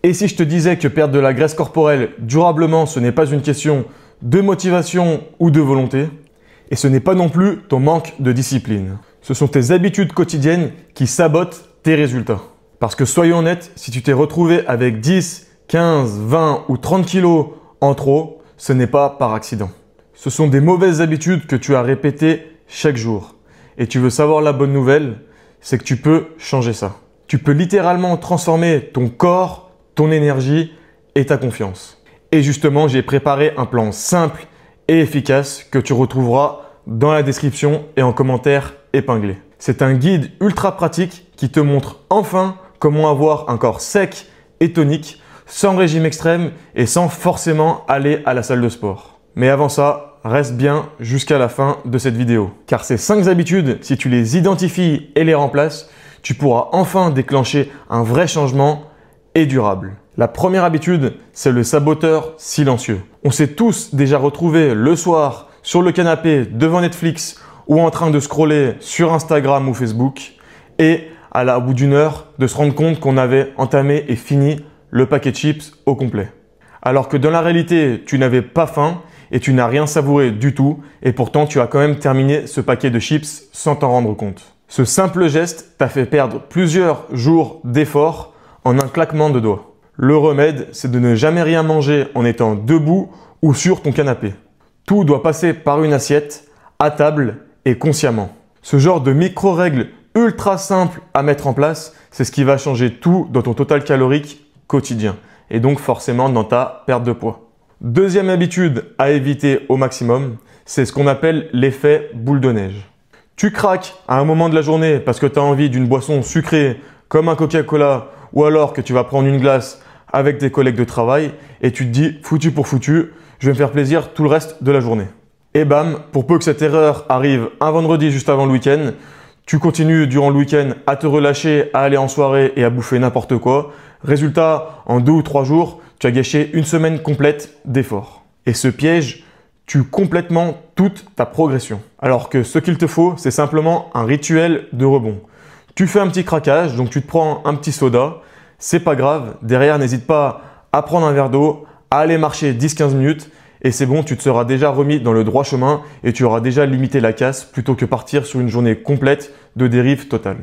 Et si je te disais que perdre de la graisse corporelle durablement, ce n'est pas une question de motivation ou de volonté, et ce n'est pas non plus ton manque de discipline. Ce sont tes habitudes quotidiennes qui sabotent tes résultats. Parce que soyons honnêtes, si tu t'es retrouvé avec 10, 15, 20 ou 30 kilos en trop, ce n'est pas par accident. Ce sont des mauvaises habitudes que tu as répétées chaque jour. Et tu veux savoir la bonne nouvelle, c'est que tu peux changer ça. Tu peux littéralement transformer ton corps, ton énergie et ta confiance. Et justement, j'ai préparé un plan simple et efficace que tu retrouveras dans la description et en commentaire épinglé. C'est un guide ultra pratique qui te montre enfin comment avoir un corps sec et tonique, sans régime extrême et sans forcément aller à la salle de sport. Mais avant ça, reste bien jusqu'à la fin de cette vidéo. Car ces 5 habitudes, si tu les identifies et les remplaces, tu pourras enfin déclencher un vrai changement et durable. La première habitude, c'est le saboteur silencieux. On s'est tous déjà retrouvés le soir sur le canapé devant Netflix ou en train de scroller sur Instagram ou Facebook et au bout d'une heure de se rendre compte qu'on avait entamé et fini le paquet de chips au complet. Alors que dans la réalité, tu n'avais pas faim et tu n'as rien savouré du tout et pourtant tu as quand même terminé ce paquet de chips sans t'en rendre compte. Ce simple geste t'a fait perdre plusieurs jours d'efforts en un claquement de doigts. Le remède, c'est de ne jamais rien manger en étant debout ou sur ton canapé. Tout doit passer par une assiette, à table et consciemment. Ce genre de micro-règles ultra simples à mettre en place, c'est ce qui va changer tout dans ton total calorique quotidien et donc forcément dans ta perte de poids. Deuxième habitude à éviter au maximum, c'est ce qu'on appelle l'effet boule de neige. Tu craques à un moment de la journée parce que tu as envie d'une boisson sucrée comme un Coca-Cola ou alors que tu vas prendre une glace avec tes collègues de travail et tu te dis foutu pour foutu, je vais me faire plaisir tout le reste de la journée. Et bam, pour peu que cette erreur arrive un vendredi juste avant le week-end, tu continues durant le week-end à te relâcher, à aller en soirée et à bouffer n'importe quoi. Résultat, en 2 ou 3 jours, tu as gâché une semaine complète d'efforts. Et ce piège tue complètement toute ta progression. Alors que ce qu'il te faut, c'est simplement un rituel de rebond. Tu fais un petit craquage, donc tu te prends un petit soda, c'est pas grave. Derrière, n'hésite pas à prendre un verre d'eau, à aller marcher 10-15 minutes et c'est bon, tu te seras déjà remis dans le droit chemin et tu auras déjà limité la casse plutôt que partir sur une journée complète de dérive totale.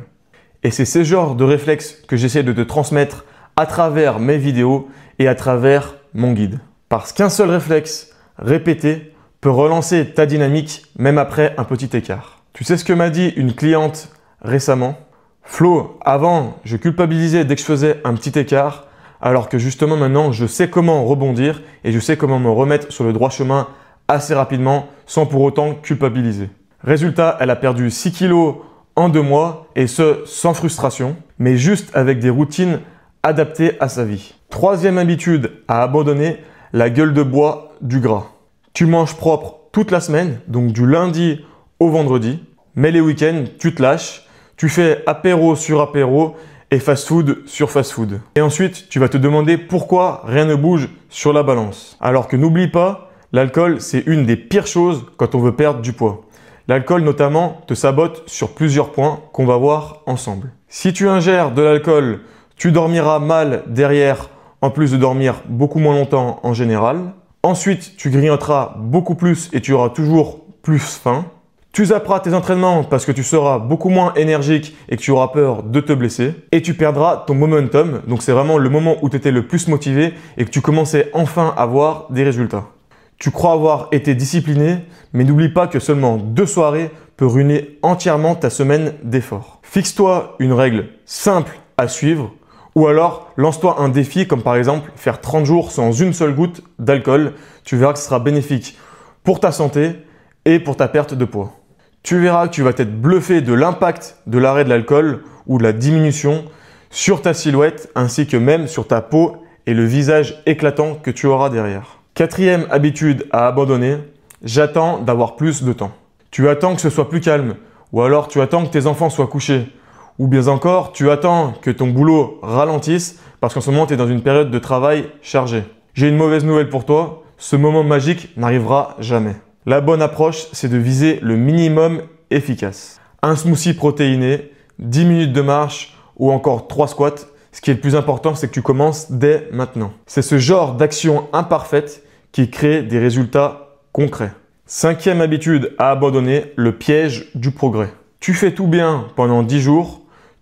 Et c'est ce genre de réflexe que j'essaie de te transmettre à travers mes vidéos et à travers mon guide. Parce qu'un seul réflexe répété peut relancer ta dynamique même après un petit écart. Tu sais ce que m'a dit une cliente récemment ? Flo, avant, je culpabilisais dès que je faisais un petit écart, alors que justement maintenant, je sais comment rebondir et je sais comment me remettre sur le droit chemin assez rapidement sans pour autant culpabiliser. Résultat, elle a perdu 6 kilos en 2 mois et ce, sans frustration, mais juste avec des routines adaptées à sa vie. Troisième habitude à abandonner, la gueule de bois du gras. Tu manges propre toute la semaine, donc du lundi au vendredi, mais les week-ends, tu te lâches. Tu fais apéro sur apéro et fast-food sur fast-food. Et ensuite, tu vas te demander pourquoi rien ne bouge sur la balance. Alors que n'oublie pas, l'alcool, c'est une des pires choses quand on veut perdre du poids. L'alcool notamment te sabote sur plusieurs points qu'on va voir ensemble. Si tu ingères de l'alcool, tu dormiras mal derrière, en plus de dormir beaucoup moins longtemps en général. Ensuite, tu grignoteras beaucoup plus et tu auras toujours plus faim. Tu zapperas tes entraînements parce que tu seras beaucoup moins énergique et que tu auras peur de te blesser. Et tu perdras ton momentum. Donc c'est vraiment le moment où tu étais le plus motivé et que tu commençais enfin à voir des résultats. Tu crois avoir été discipliné, mais n'oublie pas que seulement 2 soirées peuvent ruiner entièrement ta semaine d'effort. Fixe-toi une règle simple à suivre ou alors lance-toi un défi comme par exemple faire 30 jours sans une seule goutte d'alcool. Tu verras que ce sera bénéfique pour ta santé et pour ta perte de poids. Tu verras que tu vas être bluffé de l'impact de l'arrêt de l'alcool ou de la diminution sur ta silhouette ainsi que même sur ta peau et le visage éclatant que tu auras derrière. Quatrième habitude à abandonner, j'attends d'avoir plus de temps. Tu attends que ce soit plus calme ou alors tu attends que tes enfants soient couchés ou bien encore tu attends que ton boulot ralentisse parce qu'en ce moment tu es dans une période de travail chargée. J'ai une mauvaise nouvelle pour toi, ce moment magique n'arrivera jamais. La bonne approche, c'est de viser le minimum efficace. Un smoothie protéiné, 10 minutes de marche ou encore 3 squats, Ce qui est le plus important, c'est que tu commences dès maintenant. C'est ce genre d'action imparfaite qui crée des résultats concrets. 5e habitude à abandonner, le piège du progrès. Tu fais tout bien pendant 10 jours,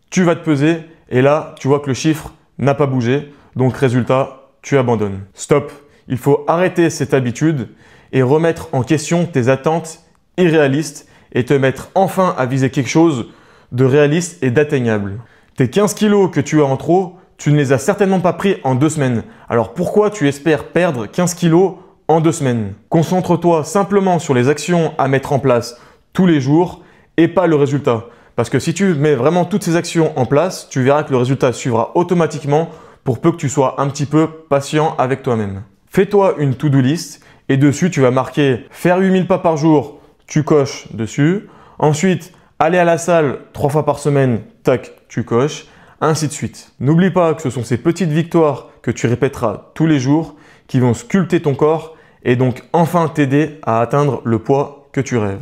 tu vas te peser et là, tu vois que le chiffre n'a pas bougé. Donc résultat, tu abandonnes. Stop! Il faut arrêter cette habitude et remettre en question tes attentes irréalistes et te mettre enfin à viser quelque chose de réaliste et d'atteignable. Tes 15 kilos que tu as en trop, tu ne les as certainement pas pris en 2 semaines. Alors pourquoi tu espères perdre 15 kilos en 2 semaines? Concentre-toi simplement sur les actions à mettre en place tous les jours et pas le résultat. Parce que si tu mets vraiment toutes ces actions en place, tu verras que le résultat suivra automatiquement pour peu que tu sois un petit peu patient avec toi-même. Fais-toi une to-do list et dessus tu vas marquer faire 8000 pas par jour, tu coches dessus. Ensuite, aller à la salle 3 fois par semaine, tac, tu coches, ainsi de suite. N'oublie pas que ce sont ces petites victoires que tu répéteras tous les jours qui vont sculpter ton corps et donc enfin t'aider à atteindre le poids que tu rêves.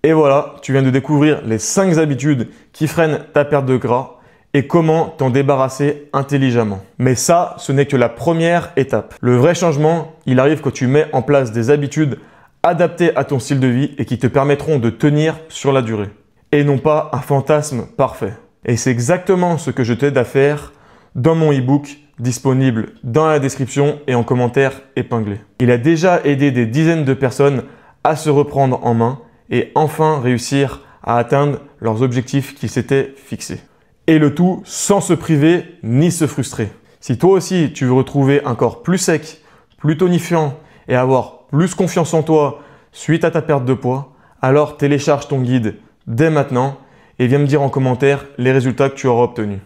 Et voilà, tu viens de découvrir les 5 habitudes qui freinent ta perte de gras et comment t'en débarrasser intelligemment. Mais ça, ce n'est que la première étape. Le vrai changement, il arrive quand tu mets en place des habitudes adaptées à ton style de vie et qui te permettront de tenir sur la durée. Et non pas un fantasme parfait. Et c'est exactement ce que je t'aide à faire dans mon e-book disponible dans la description et en commentaire épinglé. Il a déjà aidé des dizaines de personnes à se reprendre en main et enfin réussir à atteindre leurs objectifs qu'ils s'étaient fixés. Et le tout sans se priver ni se frustrer. Si toi aussi tu veux retrouver un corps plus sec, plus tonifiant et avoir plus confiance en toi suite à ta perte de poids, alors télécharge ton guide dès maintenant et viens me dire en commentaire les résultats que tu auras obtenus.